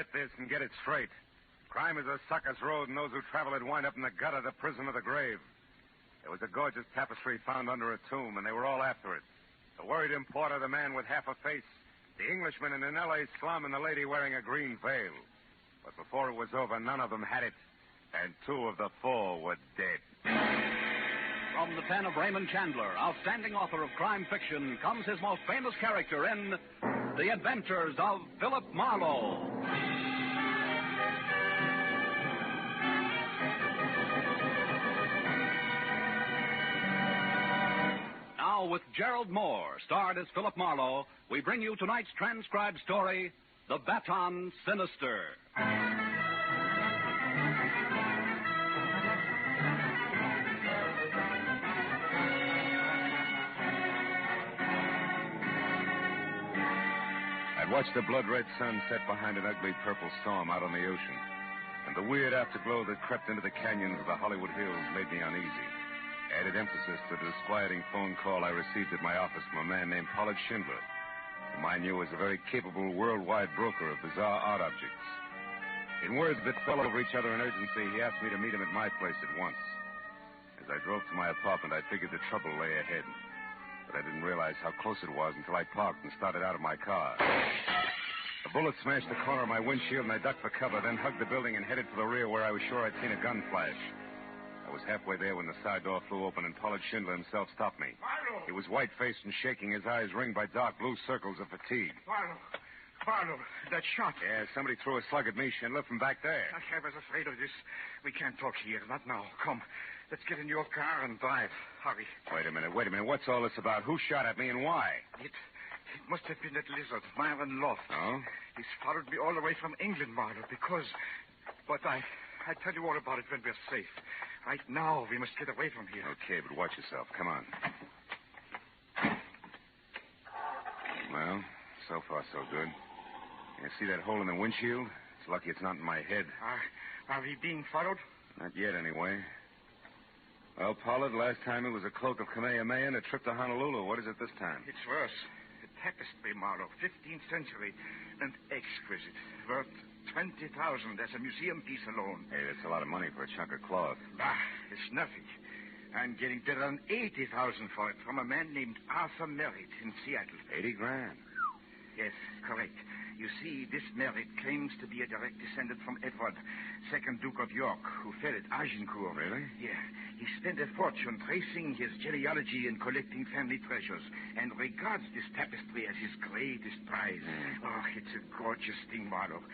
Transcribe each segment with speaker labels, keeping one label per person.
Speaker 1: Get this and get it straight. Crime is a sucker's road, and those who travel it wind up in the gutter, the prison, or the grave. There was a gorgeous tapestry found under a tomb, and they were all after it. The worried importer, the man with half a face, the Englishman in an L.A. slum, and the lady wearing a green veil. But before it was over, none of them had it, and 2 of the 4 were dead.
Speaker 2: From the pen of Raymond Chandler, outstanding author of crime fiction, comes his most famous character in The Adventures of Phillip Marlowe. Now, with Gerald Moore, starred as Phillip Marlowe, we bring you tonight's transcribed story, The Baton Sinister.
Speaker 1: I'd watched the blood-red sun set behind an ugly purple storm out on the ocean, and the weird afterglow that crept into the canyons of the Hollywood Hills made me uneasy. Added emphasis to the disquieting phone call I received at my office from a man named Pollard Schindler, whom I knew was a very capable worldwide broker of bizarre art objects. In words that fell over each other in urgency, he asked me to meet him at my place at once. As I drove to my apartment, I figured the trouble lay ahead. But I didn't realize how close it was until I parked and started out of my car. A bullet smashed the corner of my windshield, and I ducked for cover, then hugged the building and headed for the rear where I was sure I'd seen a gun flash. I was halfway there when the side door flew open and Pollard Schindler himself stopped me.
Speaker 3: Marlowe!
Speaker 1: He was white-faced and shaking, his eyes ringed by dark blue circles of fatigue.
Speaker 3: Marlowe, that shot.
Speaker 1: Yeah, somebody threw a slug at me, Schindler, from back there.
Speaker 3: I was afraid of this. We can't talk here. Not now. Come. Let's get in your car and drive. Hurry.
Speaker 1: Wait a minute. What's all this about? Who shot at me and why?
Speaker 3: It must have been that lizard, Myron Loft.
Speaker 1: Oh?
Speaker 3: He's followed me all the way from England, Marlowe, because... But I tell you all about it when we're safe. Right now, we must get away from here.
Speaker 1: Okay, but watch yourself. Come on. Well, so far so good. You see that hole in the windshield? It's lucky it's not in my head.
Speaker 3: Are we being followed?
Speaker 1: Not yet, anyway. Well, Pollard, last time it was a cloak of Kamehameha and a trip to Honolulu. What is it this time?
Speaker 3: It's worse. A tapestry, Marlowe, 15th century, and exquisite. Worth $20,000 as a museum piece alone.
Speaker 1: Hey, that's a lot of money for a chunk of cloth.
Speaker 3: It's nothing. I'm getting better than $80,000 for it from a man named Arthur Merritt in Seattle.
Speaker 1: $80,000?
Speaker 3: Yes, correct. You see, this Merritt claims to be a direct descendant from Edward, 2nd Duke of York, who fell at Agincourt.
Speaker 1: Really?
Speaker 3: Yeah. He spent a fortune tracing his genealogy and collecting family treasures, and regards this tapestry as his greatest prize. Oh, it's a gorgeous thing, Marlowe.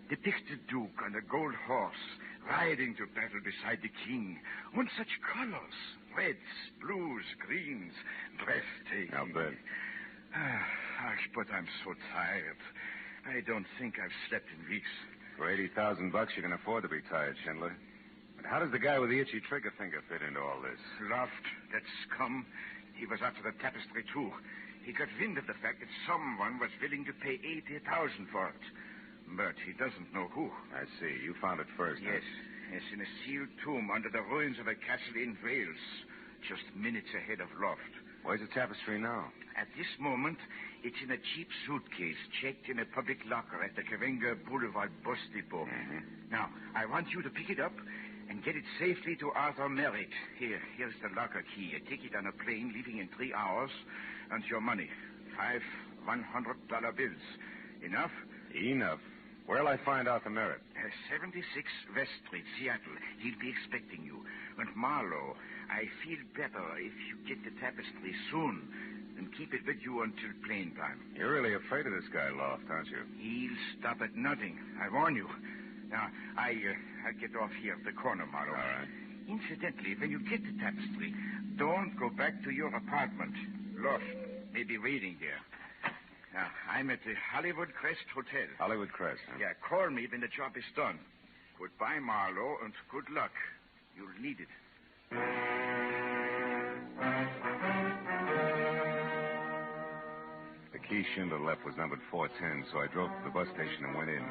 Speaker 3: Depicts the Duke on a gold horse, riding to battle beside the king, on such colors, reds, blues, greens, breathtaking.
Speaker 1: I'll bet.
Speaker 3: But I'm so tired. I don't think I've slept in weeks.
Speaker 1: For $80,000 you can afford to be tired, Schindler. But how does the guy with the itchy trigger finger fit into all this?
Speaker 3: Loft, that scum, he was after the tapestry, too. He got wind of the fact that someone was willing to pay $80,000 for it. But he doesn't know who.
Speaker 1: I see. You found it first.
Speaker 3: Yes.
Speaker 1: Huh?
Speaker 3: Yes, in a sealed tomb under the ruins of a castle in Wales, just minutes ahead of Loft.
Speaker 1: Where's the tapestry now?
Speaker 3: At this moment, it's in a cheap suitcase checked in a public locker at the Kavenga Boulevard bus depot.
Speaker 1: Mm-hmm.
Speaker 3: Now, I want you to pick it up and get it safely to Arthur Merritt. Here's the locker key. A ticket on a plane leaving in 3 hours, and your money. 5 $100 bills. Enough?
Speaker 1: Enough. Where'll I find Arthur Merritt?
Speaker 3: 76 West Street, Seattle. He'll be expecting you. And Marlowe, I feel better if you get the tapestry soon and keep it with you until plane time.
Speaker 1: You're really afraid of this guy, Loft, aren't you?
Speaker 3: He'll stop at nothing. I warn you. Now, I'll get off here at the corner, Marlowe.
Speaker 1: All right.
Speaker 3: Incidentally, when you get the tapestry, don't go back to your apartment. Loft may be waiting there. Now, I'm at the Hollywood Crest Hotel.
Speaker 1: Hollywood Crest, huh?
Speaker 3: Yeah, call me when the job is done. Goodbye, Marlowe, and good luck. You'll need it.
Speaker 1: The key Schindler left was numbered 410, so I drove to the bus station and went in.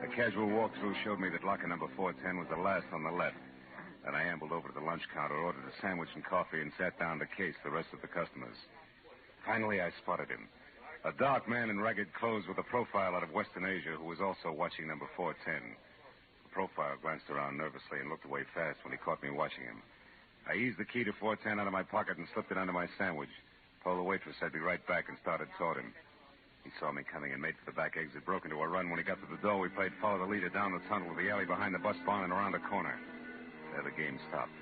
Speaker 1: A casual walkthrough showed me that locker number 410 was the last on the left. Then I ambled over to the lunch counter, ordered a sandwich and coffee, and sat down to case the rest of the customers. Finally, I spotted him. A dark man in ragged clothes with a profile out of Western Asia who was also watching number 410. The profile glanced around nervously and looked away fast when he caught me watching him. I eased the key to 410 out of my pocket and slipped it under my sandwich. Told the waitress I'd be right back and started toward him. He saw me coming and made for the back exit, broke into a run. When he got to the door, we played follow the leader down the tunnel to the alley behind the bus barn and around the corner. There the game stopped.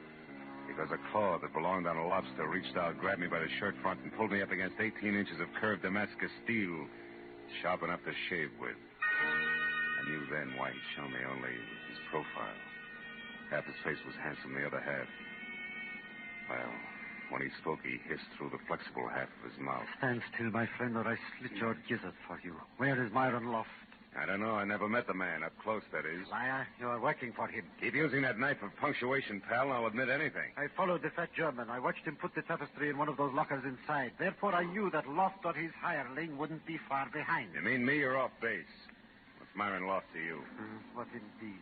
Speaker 1: Because a claw that belonged on a lobster reached out, grabbed me by the shirt front, and pulled me up against 18 inches of curved Damascus steel, sharp enough to shave with. I knew then why he'd shown me only his profile. Half his face was handsome, the other half. Well, when he spoke, he hissed through the flexible half of his mouth.
Speaker 4: Stand still, my friend, or I slit your gizzard for you. Where is Myron Loft?
Speaker 1: I don't know. I never met the man. Up close, that is.
Speaker 4: Liar, you are working for him.
Speaker 1: Keep using that knife of punctuation, pal, and I'll admit anything.
Speaker 4: I followed the fat German. I watched him put the tapestry in one of those lockers inside. Therefore, I knew that Loft or his hireling wouldn't be far behind.
Speaker 1: You mean me or off base? What's Myron Loft to you?
Speaker 4: What indeed?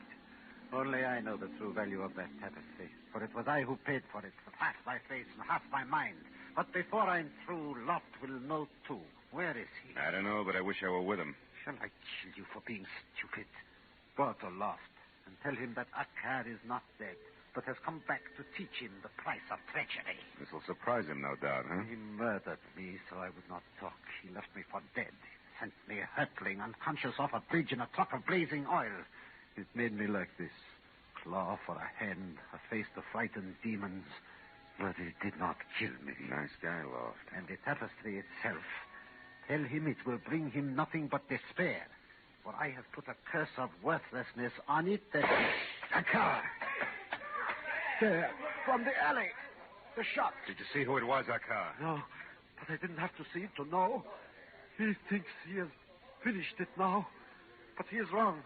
Speaker 4: Only I know the true value of that tapestry. For it was I who paid for it, with half my face and half my mind. But before I'm through, Loft will know, too. Where is he?
Speaker 1: I don't know, but I wish I were with him.
Speaker 4: Shall I kill you for being stupid? Go to Loft and tell him that Akkad is not dead, but has come back to teach him the price of treachery.
Speaker 1: This will surprise him, no doubt, huh?
Speaker 4: He murdered me, so I would not talk. He left me for dead. Sent me hurtling, unconscious off a bridge in a truck of blazing oil. It made me like this. Claw for a hand, a face to frighten demons. But it did not kill me.
Speaker 1: Nice guy, Loft.
Speaker 4: And the tapestry itself. Tell him it will bring him nothing but despair. For I have put a curse of worthlessness on it that...
Speaker 3: A car. There, from the alley. The shot.
Speaker 1: Did you see who it was, Akar?
Speaker 4: No, but I didn't have to see it to know. He thinks he has finished it now. But he is wrong.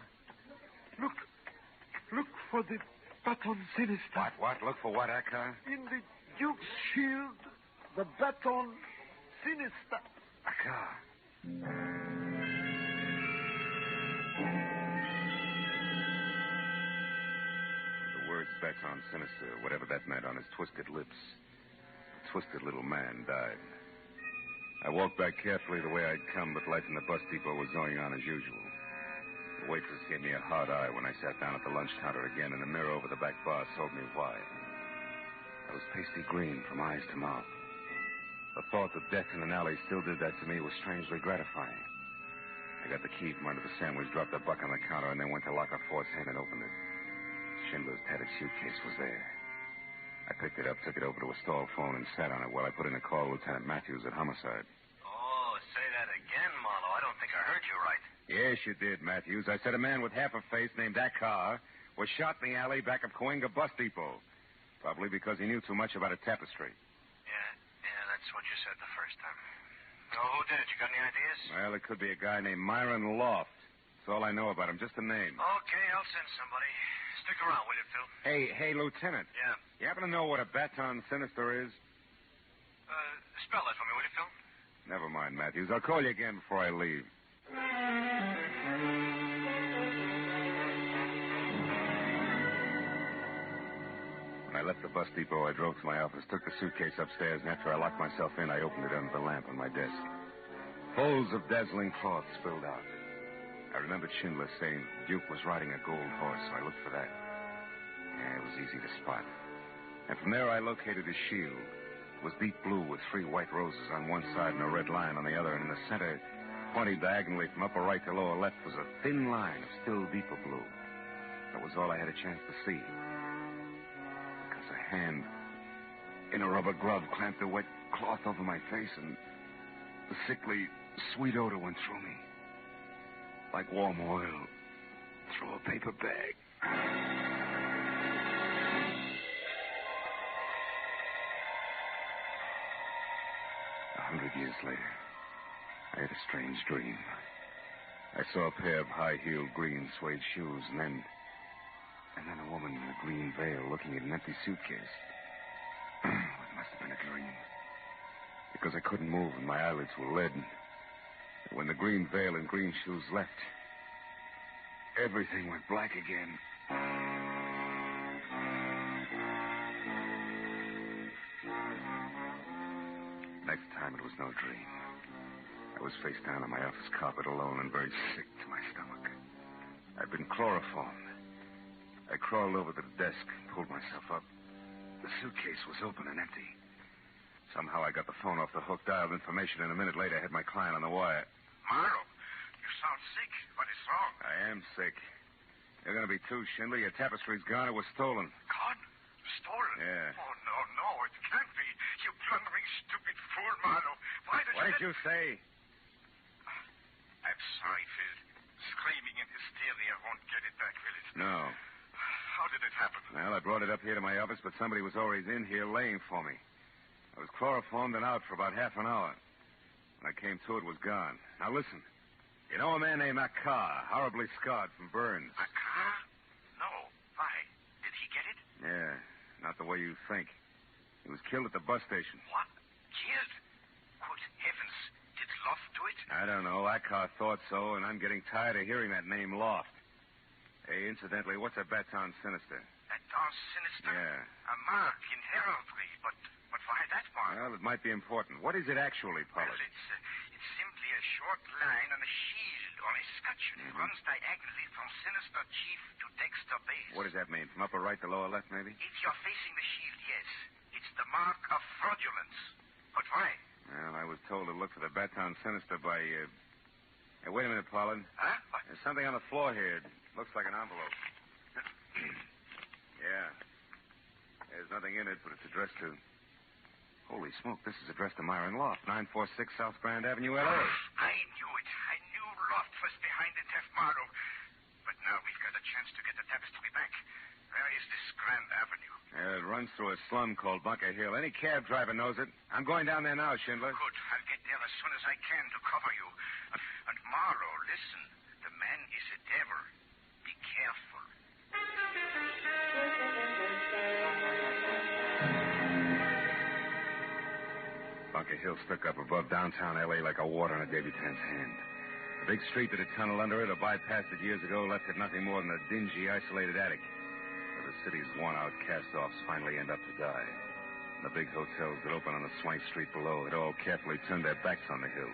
Speaker 4: Look for the Baton Sinister.
Speaker 1: What? Look for what, Akar?
Speaker 4: In the Duke's shield, the Baton Sinister.
Speaker 1: Akar. The words Baton Sinister, whatever that meant, on his twisted lips. The twisted little man died. I walked back carefully the way I'd come, but life in the bus depot was going on as usual. The waitress gave me a hard eye when I sat down at the lunch counter again, and the mirror over the back bar told me why. I was pasty green from eyes to mouth. The thought that death in an alley still did that to me was strangely gratifying. I got the key from under the sandwich, dropped the buck on the counter, and then went to lock a Ford's hand and opened it. Schindler's tattered suitcase was there. I picked it up, took it over to a stall phone, and sat on it while I put in a call to Lieutenant Matthews at Homicide.
Speaker 5: Oh, say that again, Marlowe. I don't think I heard you right.
Speaker 1: Yes, you did, Matthews. I said a man with half a face named Akar was shot in the alley back of Coenga Bus Depot. Probably because he knew too much about a tapestry.
Speaker 5: Yeah, that's what you said the first time. Oh, who did it? You got any ideas?
Speaker 1: Well, it could be a guy named Myron Loft. That's all I know about him, just a name.
Speaker 5: Okay, I'll send somebody. Stick around, will you, Phil?
Speaker 1: Hey, Lieutenant.
Speaker 5: Yeah.
Speaker 1: You happen to know what a Baton Sinister is?
Speaker 5: Spell that for me, will you, Phil?
Speaker 1: Never mind, Matthews. I'll call you again before I leave. When I left the bus depot, I drove to my office, took the suitcase upstairs, and after I locked myself in, I opened it under the lamp on my desk. Folds of dazzling cloth spilled out. I remembered Schindler saying Duke was riding a gold horse, so I looked for that. Yeah, it was easy to spot. And from there, I located his shield. It was deep blue with 3 white roses on one side and a red line on the other, and in the center, pointing diagonally from upper right to lower left, was a thin line of still deeper blue. That was all I had a chance to see. Because a hand in a rubber glove clamped a wet cloth over my face, and the sickly, sweet odor went through me. Like warm oil through a paper bag. 100 years later, I had a strange dream. I saw a pair of high-heeled green suede shoes, and then a woman in a green veil looking at an empty suitcase. It must have been a dream. Because I couldn't move and my eyelids were lead. When the green veil and green shoes left, everything went black again. Next time it was no dream. I was face down on my office carpet alone and very sick to my stomach. I'd been chloroformed. I crawled over to the desk, pulled myself up. The suitcase was open and empty. Somehow I got the phone off the hook, dialed information, and a minute later I had my client on the wire.
Speaker 5: Marlowe, you sound sick. What is wrong?
Speaker 1: I am sick. You're going to be too, Schindler. Your tapestry's gone. It was stolen.
Speaker 5: Gone? Stolen?
Speaker 1: Yeah.
Speaker 5: Oh, no, it can't be. You blundering, stupid fool, Marlowe. Why did
Speaker 1: What did you say?
Speaker 5: I'm sorry, Phil. Screaming in hysteria won't get it back, will it?
Speaker 1: No.
Speaker 5: How did it happen?
Speaker 1: Well, I brought it up here to my office, but somebody was already in here laying for me. I was chloroformed and out for about half an hour. When I came to, it was gone. Now, listen. You know a man named Akar, horribly scarred from burns?
Speaker 5: Akar? No. Why? Did he get it?
Speaker 1: Yeah, not the way you think. He was killed at the bus station.
Speaker 5: What? Killed? Good heavens. Did Loft do it?
Speaker 1: I don't know. Akar thought so, and I'm getting tired of hearing that name Loft. Hey, incidentally, what's a Baton Sinister?
Speaker 5: Baton Sinister?
Speaker 1: Yeah.
Speaker 5: A mark in heraldry, but why that mark?
Speaker 1: Well, it might be important. What is it actually, Pollard?
Speaker 5: Well, it's simply a short line on a shield or a scutcheon. It runs diagonally from Sinister Chief to Dexter Base.
Speaker 1: What does that mean? From upper right to lower left, maybe?
Speaker 5: If you're facing the shield, yes. It's the mark of fraudulence. But why?
Speaker 1: Well, I was told to look for the Baton Sinister by, Hey, wait a minute, Pollard.
Speaker 5: Huh? What?
Speaker 1: There's something on the floor here. It looks like an envelope. Yeah. There's nothing in it, but it's addressed to... Holy smoke, this is addressed to Myron Loft, 946 South Grand Avenue, L.A.
Speaker 5: I knew it. I knew Loft was behind the theft, Marlowe. But now we've got a chance to get the tapestry back. Where is this Grand Avenue?
Speaker 1: It runs through a slum called Bunker Hill. Any cab driver knows it. I'm going down there now, Schindler.
Speaker 5: Good. I'll get there as soon as I can to cover you. And Marlowe, listen. The man is a devil. Be careful.
Speaker 1: Bunker Hill stuck up above downtown L.A. like a water in a debutante's hand. The big street that had tunneled under it or bypassed it years ago left it nothing more than a dingy, isolated attic where the city's worn-out cast-offs finally end up to die. And the big hotels that open on the swank street below had all carefully turned their backs on the hill.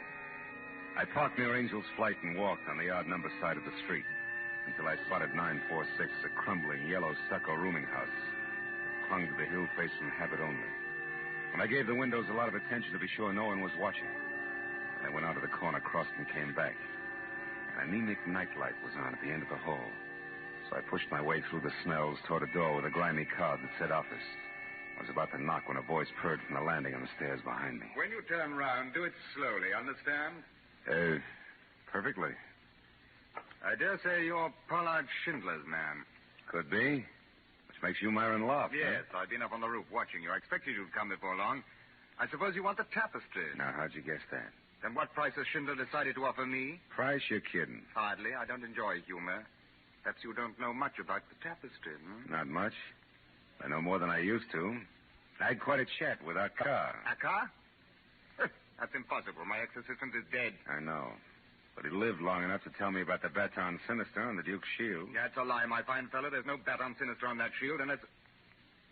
Speaker 1: I parked near Angel's Flight and walked on the odd-number side of the street until I spotted 946, a crumbling, yellow stucco rooming house that clung to the hill face from habit only. And I gave the windows a lot of attention to be sure no one was watching. And I went out to the corner, crossed, and came back. An anemic nightlight was on at the end of the hall. So I pushed my way through the smells toward a door with a grimy card that said office. I was about to knock when a voice purred from the landing on the stairs behind me.
Speaker 6: When you turn round, do it slowly, understand?
Speaker 1: Perfectly.
Speaker 6: I dare say you're Pollard Schindler's man.
Speaker 1: Could be. Which makes you Myron Loft,
Speaker 6: Yes,
Speaker 1: huh?
Speaker 6: I've been up on the roof watching you. I expected you'd come before long. I suppose you want the tapestry.
Speaker 1: Now, how'd you guess that?
Speaker 6: Then what price has Schindler decided to offer me?
Speaker 1: Price? You're kidding.
Speaker 6: Hardly. I don't enjoy humor. Perhaps you don't know much about the tapestry,
Speaker 1: Not much. I know more than I used to. I had quite a chat with our car.
Speaker 6: Akar? That's impossible. My ex-assistant is dead.
Speaker 1: I know. But he lived long enough to tell me about the Baton Sinister and the Duke's shield.
Speaker 6: Yeah, it's a lie, my fine fellow. There's no Baton Sinister on that shield, and it's...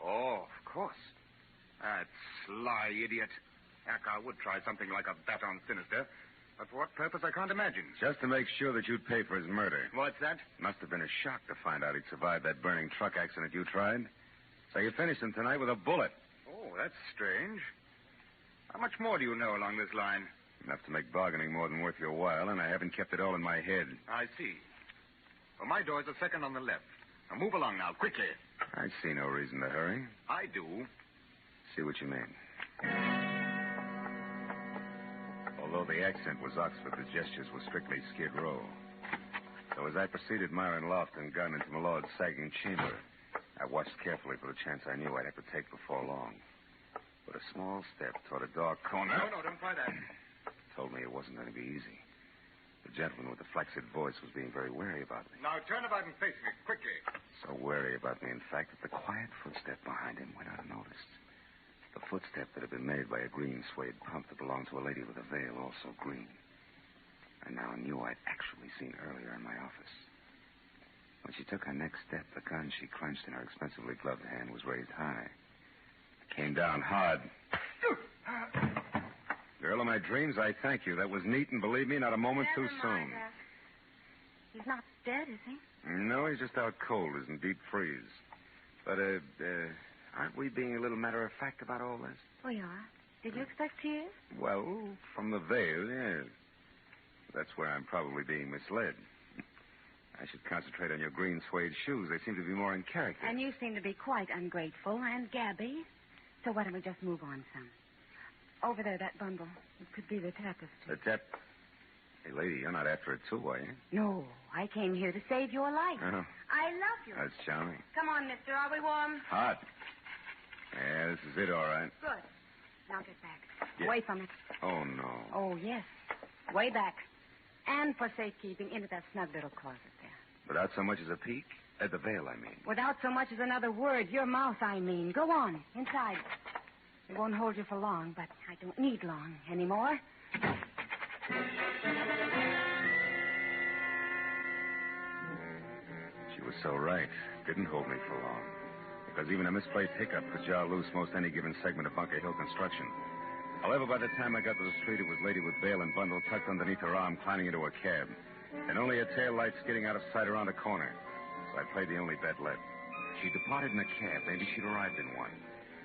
Speaker 6: Oh, of course. That sly idiot. Akar would try something like a Baton Sinister. But for what purpose, I can't imagine.
Speaker 1: Just to make sure that you'd pay for his murder.
Speaker 6: What's that?
Speaker 1: Must have been a shock to find out he'd survived that burning truck accident you tried. So you finished him tonight with a bullet.
Speaker 6: Oh, that's strange. How much more do you know along this line?
Speaker 1: Enough to make bargaining more than worth your while, and I haven't kept it all in my head.
Speaker 6: I see. Well, my door's the second on the left. Now move along now, quickly.
Speaker 1: I see no reason to hurry.
Speaker 6: I do.
Speaker 1: See what you mean. Although the accent was Oxford, the gestures were strictly Skid Row. So as I preceded Myron Loft and gun into my lord's sagging chamber, I watched carefully for the chance I knew I'd have to take before long. But a small step toward a dark corner...
Speaker 6: No, don't try that.
Speaker 1: ...told me it wasn't going to be easy. The gentleman with the flaccid voice was being very wary about me.
Speaker 6: Now turn about and face me, quickly.
Speaker 1: So wary about me, in fact, that the quiet footstep behind him went unnoticed. The footstep that had been made by a green suede pump that belonged to a lady with a veil, also green. I now knew I'd actually seen earlier in my office. When she took her next step, the gun she clenched in her expensively gloved hand was raised high. It came down hard. Girl of my dreams, I thank you. That was neat, and believe me, not a moment too soon.
Speaker 7: He's not dead, is he?
Speaker 1: No, he's just out cold. He's in deep freeze. But, aren't we being a little matter-of-fact about all this?
Speaker 7: We are. Did you expect tears?
Speaker 1: Well, from the veil, yes. That's where I'm probably being misled. I should concentrate on your green suede shoes. They seem to be more in character.
Speaker 7: And you seem to be quite ungrateful and gabby. So why don't we just move on some? Over there, that bundle. It could be the tapestry.
Speaker 1: The Hey, lady, you're not after it too, are you?
Speaker 7: No, I came here to save your life.
Speaker 1: Oh.
Speaker 7: I love you.
Speaker 1: That's charming.
Speaker 7: Come on, mister. Are we warm?
Speaker 1: Hot. Yeah, this is it, all right.
Speaker 7: Good. Now get back.
Speaker 1: Yeah.
Speaker 7: Away from it.
Speaker 1: Oh, no.
Speaker 7: Oh, yes. Way back. And for safekeeping, into that snug little closet there.
Speaker 1: Without so much as a peek? At the veil, I mean.
Speaker 7: Without so much as another word. Your mouth, I mean. Go on. Inside. It won't hold you for long, but I don't need long anymore.
Speaker 1: She was so right. Didn't hold me for long. Because even a misplaced hiccup could jar loose most any given segment of Bunker Hill construction. However, by the time I got to the street, it was Lady with bail and bundle tucked underneath her arm, climbing into a cab. And only a tail light skidding out of sight around a corner. So I played the only bet left. She departed in a cab. Maybe she'd arrived in one.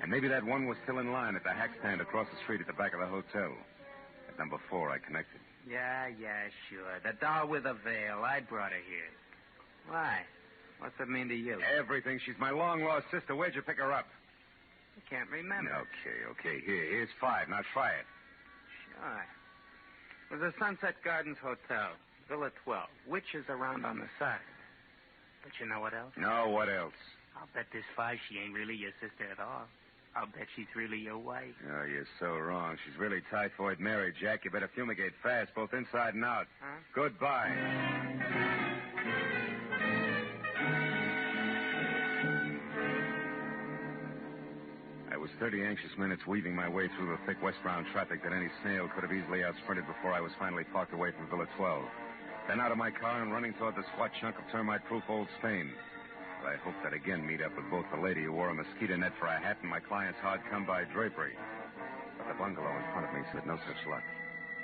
Speaker 1: And maybe that one was still in line at the hack stand across the street at the back of the hotel. At number 4, I connected.
Speaker 8: Yeah, sure. The doll with a veil. I brought her here. Why? What's it mean to you?
Speaker 1: Everything. She's my long-lost sister. Where'd you pick her up?
Speaker 8: I can't remember.
Speaker 1: Okay. Here's 5. Now try it.
Speaker 8: Sure. It was the Sunset Gardens Hotel, Villa 12. Witches around on the side. But you know what else?
Speaker 1: No, what else?
Speaker 8: I'll bet this 5 she ain't really your sister at all. I'll bet she's really your wife.
Speaker 1: Oh, you're so wrong. She's really typhoid Mary, Jack. You better fumigate fast, both inside and out.
Speaker 8: Huh?
Speaker 1: Goodbye. I was 30 anxious minutes weaving my way through the thick westbound traffic that any snail could have easily outsprinted before I was finally parked away from Villa 12. Then out of my car and running toward the squat chunk of termite-proof Old Spain. But I hoped I'd again meet up with both the lady who wore a mosquito net for a hat and my client's hard-come-by drapery. But the bungalow in front of me said no such luck.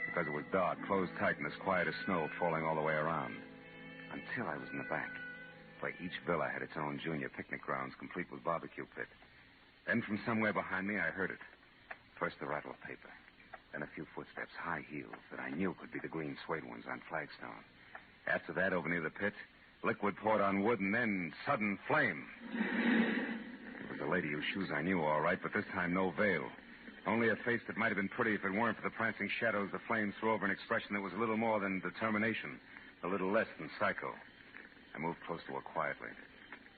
Speaker 1: Because it was dark, closed tight, and as quiet as snow falling all the way around. Until I was in the back, where each villa had its own junior picnic grounds, complete with barbecue pit. Then from somewhere behind me, I heard it. First the rattle of paper. Then a few footsteps, high heels, that I knew could be the green suede ones on flagstone. After that, over near the pit, liquid poured on wood, and then sudden flame. It was the lady whose shoes I knew all right, but this time no veil. Only a face that might have been pretty if it weren't for the prancing shadows the flames threw over an expression that was a little more than determination, a little less than psycho. I moved close to her quietly.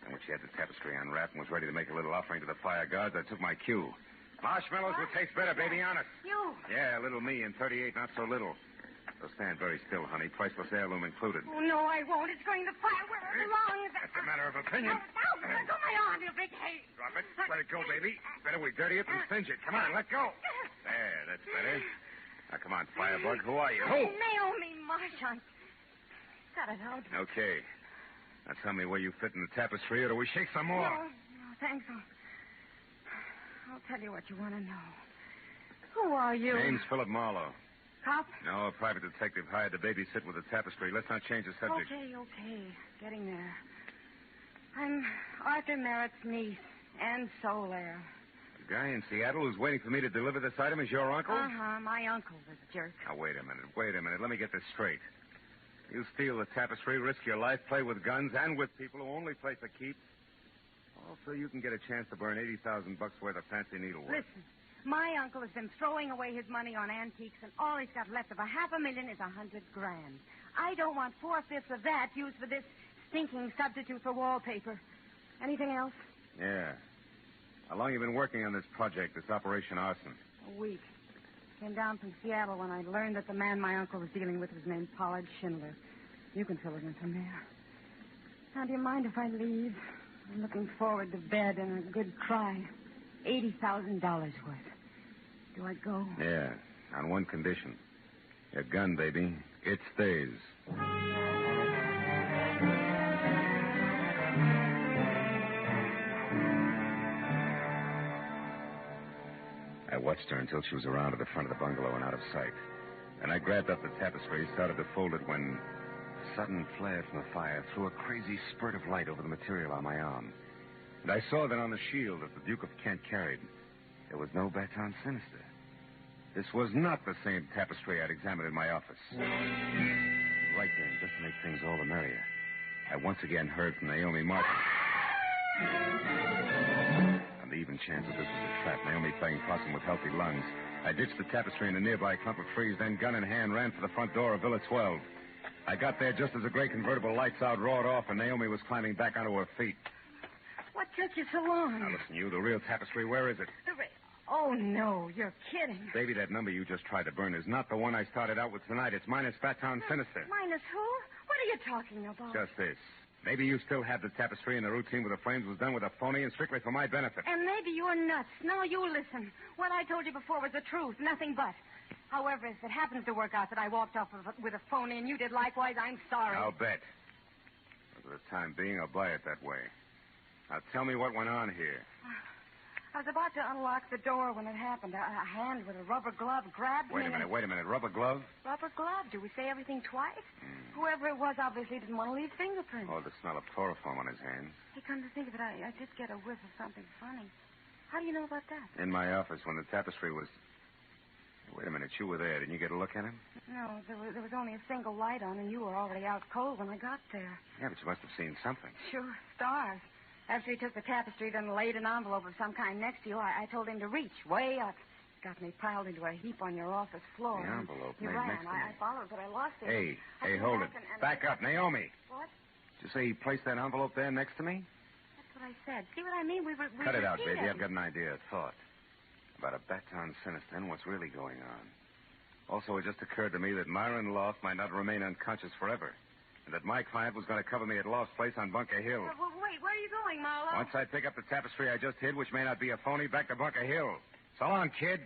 Speaker 1: And when she had the tapestry unwrapped and was ready to make a little offering to the fire gods, I took my cue. Marshmallows would taste better, baby, honest.
Speaker 7: You?
Speaker 1: Yeah, little me in 38, not so little. So stand very still, honey. Priceless heirloom included.
Speaker 7: Oh, no, I won't. It's going to fire where it belongs.
Speaker 1: That's a matter of opinion.
Speaker 7: No, let go my arm, you big hate.
Speaker 1: Drop it. Let it go, baby. Better we dirty it than singe it. Come on, let go. There, that's better. Now, come on, Firebug. Who are you? Who?
Speaker 7: Naomi Marchant. Got it out.
Speaker 1: Okay. Now, tell me where you fit in the tapestry, or do we shake some more?
Speaker 7: No, thanks. I'll tell you what you want to know. Who are you?
Speaker 1: Name's Phillip Marlowe.
Speaker 7: Cop?
Speaker 1: No, a private detective hired to babysit with the tapestry. Let's not change the subject.
Speaker 7: Okay. Getting there. I'm Arthur Merritt's niece, and Solaire.
Speaker 1: The guy in Seattle who's waiting for me to deliver this item is your uncle?
Speaker 7: Uh-huh. My uncle was a jerk.
Speaker 1: Now, wait a minute. Let me get this straight. You steal the tapestry, risk your life, play with guns, and with people who only play for keeps. Also, you can get a chance to burn $80,000 worth of fancy needlework.
Speaker 7: Listen, my uncle has been throwing away his money on antiques, and all he's got left of $500,000 is $100,000. I don't want 4/5 of that used for this stinking substitute for wallpaper. Anything else?
Speaker 1: Yeah. How long you been working on this project, this Operation Arson?
Speaker 7: A week. Came down from Seattle when I learned that the man my uncle was dealing with was named Pollard Schindler. You can fill it in from there. Now, do you mind if I leave? I'm looking forward to bed and a good cry. $80,000 worth. Do I go?
Speaker 1: Yeah, on one condition. Your gun, baby. It stays. I watched watched her until she was around to the front of the bungalow and out of sight. Then I grabbed up the tapestry, started to fold it when a sudden flare from the fire threw a crazy spurt of light over the material on my arm. And I saw that on the shield that the Duke of Kent carried, there was no Baton Sinister. This was not the same tapestry I'd examined in my office. Right then, just to make things all the merrier, I once again heard from Naomi Martin. On the even chance that this was a trap, Naomi playing possum with healthy lungs, I ditched the tapestry in a nearby clump of trees, then gun in hand ran for the front door of Villa 12. I got there just as the gray convertible lights out roared off and Naomi was climbing back onto her feet.
Speaker 7: What took you so long?
Speaker 1: Now listen, you, the real tapestry, where is it?
Speaker 7: Oh, no, you're kidding.
Speaker 1: Baby, that number you just tried to burn is not the one I started out with tonight. It's minus Baton Sinister.
Speaker 7: Minus who? What are you talking about?
Speaker 1: Just this. Maybe you still have the tapestry and the routine with the flames was done with a phony and strictly for my benefit.
Speaker 7: And maybe you're nuts. Now you listen. What I told you before was the truth, nothing but. However, if it happens to work out that I walked off with a phony and you did likewise, I'm sorry.
Speaker 1: I'll bet. For the time being, I'll buy it that way. Now tell me what went on here.
Speaker 7: I was about to unlock the door when it happened. A hand with a rubber glove grabbed me.
Speaker 1: Wait a minute. Rubber glove?
Speaker 7: Rubber glove? Do we say everything twice? Whoever it was obviously didn't want to leave fingerprints.
Speaker 1: Oh, the smell of chloroform on his hands.
Speaker 7: Hey, come to think of it, I did get a whiff of something funny. How do you know about that?
Speaker 1: In my office when the tapestry was... Wait a minute, you were there. Didn't you get a look at him?
Speaker 7: No, there was only a single light on, and you were already out cold when I got there.
Speaker 1: Yeah, but you must have seen something.
Speaker 7: Sure, stars. After he took the tapestry, then laid an envelope of some kind next to you, I told him to reach way up. Got me piled into a heap on your office floor.
Speaker 1: The envelope
Speaker 7: he
Speaker 1: made
Speaker 7: ran.
Speaker 1: next to me.
Speaker 7: I followed, but I lost it.
Speaker 1: Hey, hold it. Back up, Naomi.
Speaker 7: What?
Speaker 1: Did you say he placed that envelope there next to me?
Speaker 7: That's what I said. See what I mean? We
Speaker 1: Cut it out,
Speaker 7: repeated.
Speaker 1: baby. I've got an idea, a thought. About a Baton Sinister and what's really going on. Also, it just occurred to me that Myron Loft might not remain unconscious forever. And that my client was going to cover me at Loft's place on Bunker Hill.
Speaker 7: Wait, where are you going, Marlowe?
Speaker 1: Once I pick up the tapestry I just hid, which may not be a phony, back to Bunker Hill. So long, kid.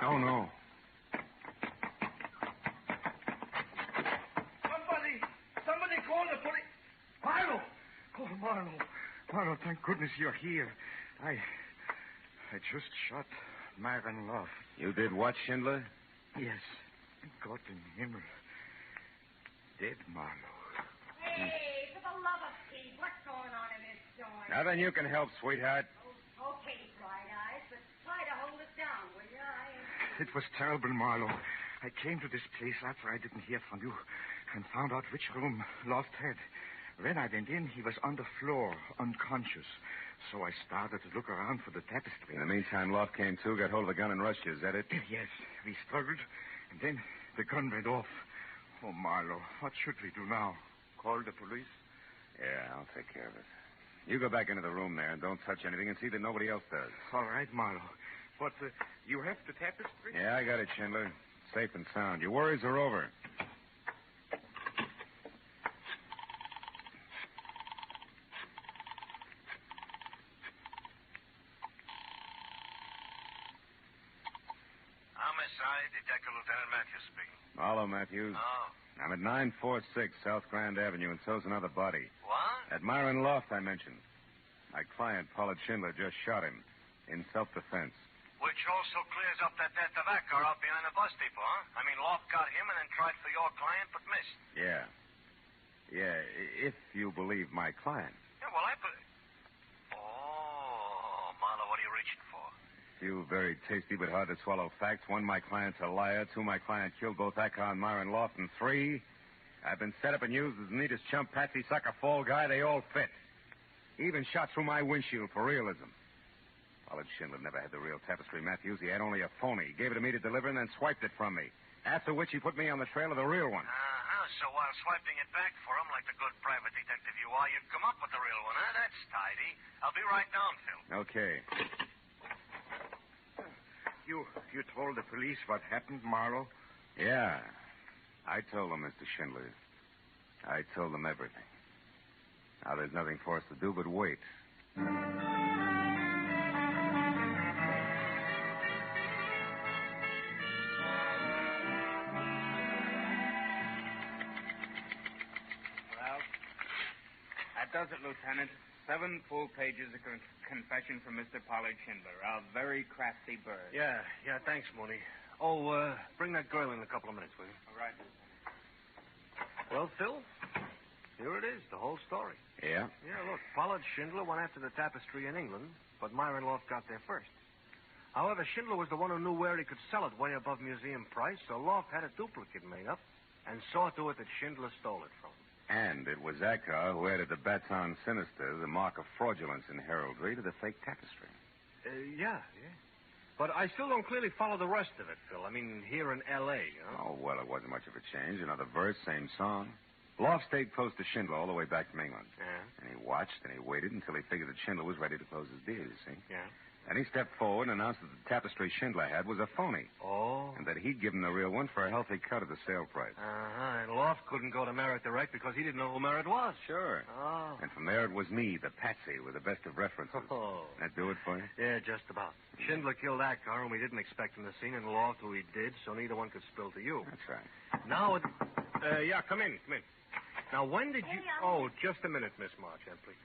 Speaker 1: Oh, no.
Speaker 3: Somebody call the police. Marlowe! Oh, Marlowe, thank goodness you're here. I just shot Myron Loft.
Speaker 1: You did what, Schindler?
Speaker 3: Yes. God in Himmel. Dead Marlowe.
Speaker 7: Hey, for the love of Pete, what's going on in this joint?
Speaker 1: Nothing you can help, sweetheart.
Speaker 7: Okay, Bright Eyes, but try to hold it down, will you?
Speaker 3: It was terrible, Marlowe. I came to this place after I didn't hear from you and found out which room Loft had. When I went in, he was on the floor, unconscious. So I started to look around for the tapestry.
Speaker 1: In the meantime, Loft came to, got hold of the gun and rushed you. Is that it?
Speaker 3: Yes, we struggled, and then the gun went off. Oh, Marlowe, what should we do now? Call the police?
Speaker 1: Yeah, I'll take care of it. You go back into the room there and don't touch anything and see that nobody else does.
Speaker 3: All right, Marlowe. But you have the tapestry?
Speaker 1: Yeah, I got it, Schindler. Safe and sound. Your worries are over.
Speaker 5: Homicide, Detective Lieutenant Matthews speaking.
Speaker 1: Marlowe, Matthews.
Speaker 5: Oh.
Speaker 1: I'm at 946 South Grand Avenue, and so's another body.
Speaker 5: What?
Speaker 1: At Myron Loft, I mentioned. My client, Pollard Schindler, just shot him in self-defense.
Speaker 5: Which also clears up that dead tobacco out behind the bus depot, huh? I mean, Loft got him and then tried for your client, but missed.
Speaker 1: Yeah. Yeah, if you believe my client.
Speaker 5: Yeah, well, Oh, Marlowe, what are you reaching for?
Speaker 1: Few very tasty but hard to swallow facts. One, my client's a liar. Two, my client killed both Acker and Myron Loft. And three, I've been set up and used as the neatest chump, patsy, sucker, fall guy. They all fit. Even shot through my windshield for realism. Pollard Schindler never had the real tapestry, Matthews. He had only a phony. He gave it to me to deliver and then swiped it from me. After which he put me on the trail of the real one.
Speaker 5: So while swiping it back for him like the good private detective you are, you'd come up with the real one, huh? That's tidy. I'll be right down, Phil.
Speaker 1: Okay.
Speaker 3: You told the police what happened, Marlowe?
Speaker 1: Yeah. I told them, Mr. Schindler. I told them everything. Now there's nothing for us to do but wait.
Speaker 8: does it, Lieutenant. 7 full pages of confession from Mr. Pollard Schindler, a very crafty bird.
Speaker 9: Yeah, thanks, Mooney. Oh, bring that girl in a couple of minutes, will you?
Speaker 8: All right.
Speaker 9: Well, Phil, here it is, the whole story.
Speaker 1: Yeah?
Speaker 9: Yeah, look, Pollard Schindler went after the tapestry in England, but Myron Loft got there first. However, Schindler was the one who knew where he could sell it way above museum price, so Loft had a duplicate made up and saw to it that Schindler stole it from him.
Speaker 1: And it was Ackar who added the Baton Sinister, the mark of fraudulence in heraldry, to the fake tapestry.
Speaker 9: Yeah. But I still don't clearly follow the rest of it, Phil. I mean, here in L.A., you know?
Speaker 1: Oh, well, it wasn't much of a change. Another verse, same song. Loft stayed close to Schindler all the way back from England.
Speaker 9: Yeah?
Speaker 1: And he watched and he waited until he figured that Schindler was ready to close his deal, you see?
Speaker 9: Yeah.
Speaker 1: Then he stepped forward and announced that the tapestry Schindler had was a phony.
Speaker 9: Oh.
Speaker 1: And that he'd given the real one for a healthy cut of the sale price.
Speaker 9: Uh-huh. And Loft couldn't go to Merritt direct because he didn't know who Merritt was.
Speaker 1: Sure.
Speaker 9: Oh.
Speaker 1: And from there it was me, the patsy, with the best of references.
Speaker 9: Oh.
Speaker 1: That do it for you?
Speaker 9: Yeah, just about. Schindler killed Ackar, and we didn't expect him to see, and Loft, who he did, so neither one could spill to you.
Speaker 1: That's right.
Speaker 9: Now, yeah, come in. Now, when did you... Oh, just a minute, Miss Marchand, please.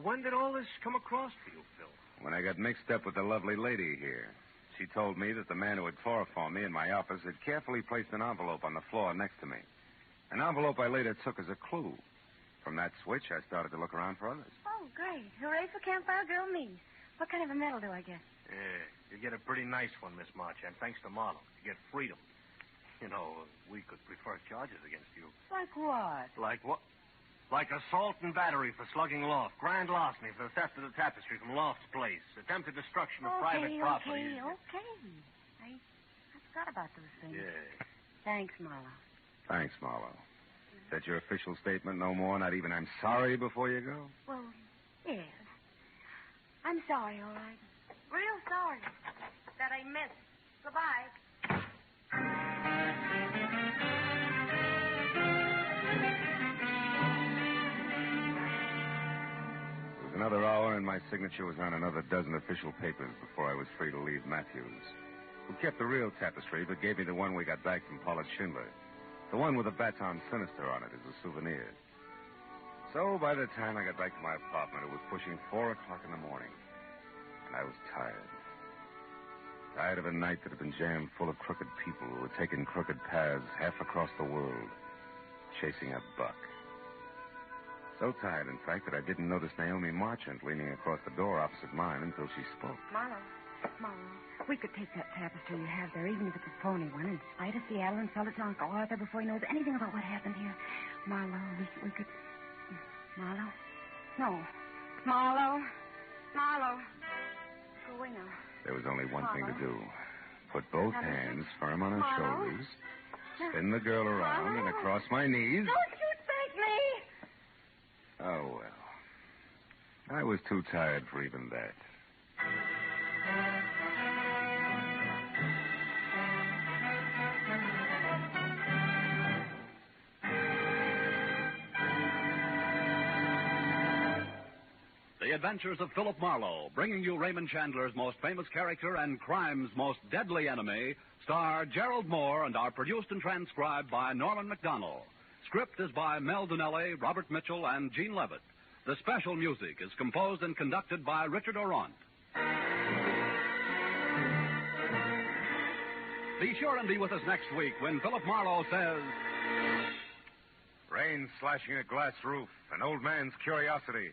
Speaker 9: When did all this come across to you, Phil?
Speaker 1: When I got mixed up with the lovely lady here. She told me that the man who had chloroformed me in my office had carefully placed an envelope on the floor next to me. An envelope I later took as a clue. From that switch, I started to look around for others.
Speaker 7: Oh, great. Hooray for Campfire Girl me. What kind of a medal do I get?
Speaker 9: Yeah, you get a pretty nice one, Miss Marchand, thanks to Marlowe. You get freedom. You know, we could prefer charges against you.
Speaker 7: Like what?
Speaker 9: Like what? Like assault and battery for slugging Loft, grand larceny for the theft of the tapestry from Loft's place, attempted destruction of private property.
Speaker 7: Okay. I forgot about those things.
Speaker 9: Yeah.
Speaker 7: Thanks, Marlowe.
Speaker 1: Thanks, Marlowe. Is that your official statement? No more? Not even I'm sorry before you go?
Speaker 7: Well, yes. I'm sorry, all right. Real sorry that I missed. Goodbye.
Speaker 1: Another hour, and my signature was on another dozen official papers before I was free to leave Matthews, who kept the real tapestry but gave me the one we got back from Pollard Schindler, the one with the Baton Sinister on it as a souvenir. So by the time I got back to my apartment, it was pushing 4 o'clock in the morning, and I was tired. Tired of a night that had been jammed full of crooked people who had taken crooked paths half across the world, chasing a buck. So tired, in fact, that I didn't notice Naomi Marchand leaning across the door opposite mine until she spoke.
Speaker 7: Marlowe, we could take that tapestry you have there, even if it's a phony one, and fly to Seattle and sell it to Uncle Arthur before he knows anything about what happened here. Marlowe, we could... Marlowe? No. Marlowe. Go away now.
Speaker 1: There was only one thing to do. Put both hands firm on her shoulders, spin the girl around and across my knees.
Speaker 7: Don't you spank me!
Speaker 1: Oh, well. I was too tired for even that.
Speaker 2: The Adventures of Phillip Marlowe, bringing you Raymond Chandler's most famous character and crime's most deadly enemy, star Gerald Moore and are produced and transcribed by Norman McDonnell. Script is by Mel Donnelly, Robert Mitchell, and Gene Levitt. The special music is composed and conducted by Richard Orant. Be sure and be with us next week when Phillip Marlowe says...
Speaker 1: Rain slashing a glass roof, an old man's curiosity,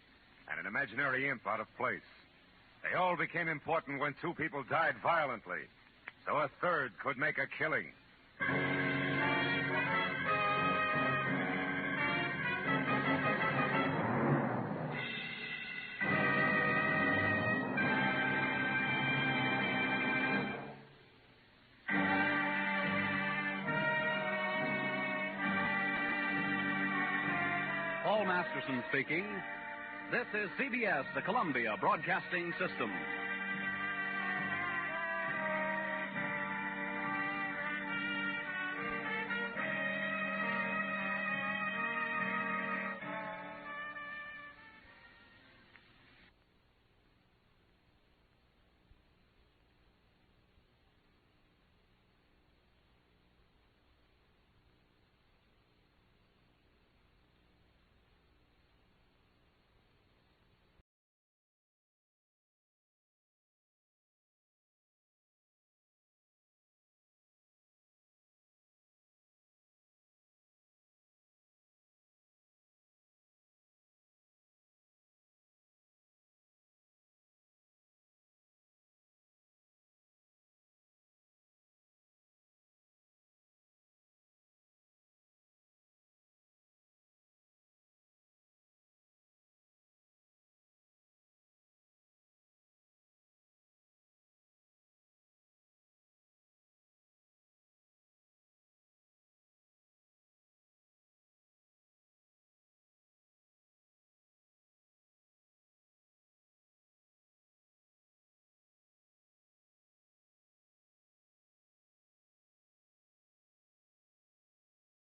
Speaker 1: and an imaginary imp out of place. They all became important when 2 people died violently, so a third could make a killing.
Speaker 2: Paul Masterson speaking. This is CBS, the Columbia Broadcasting System.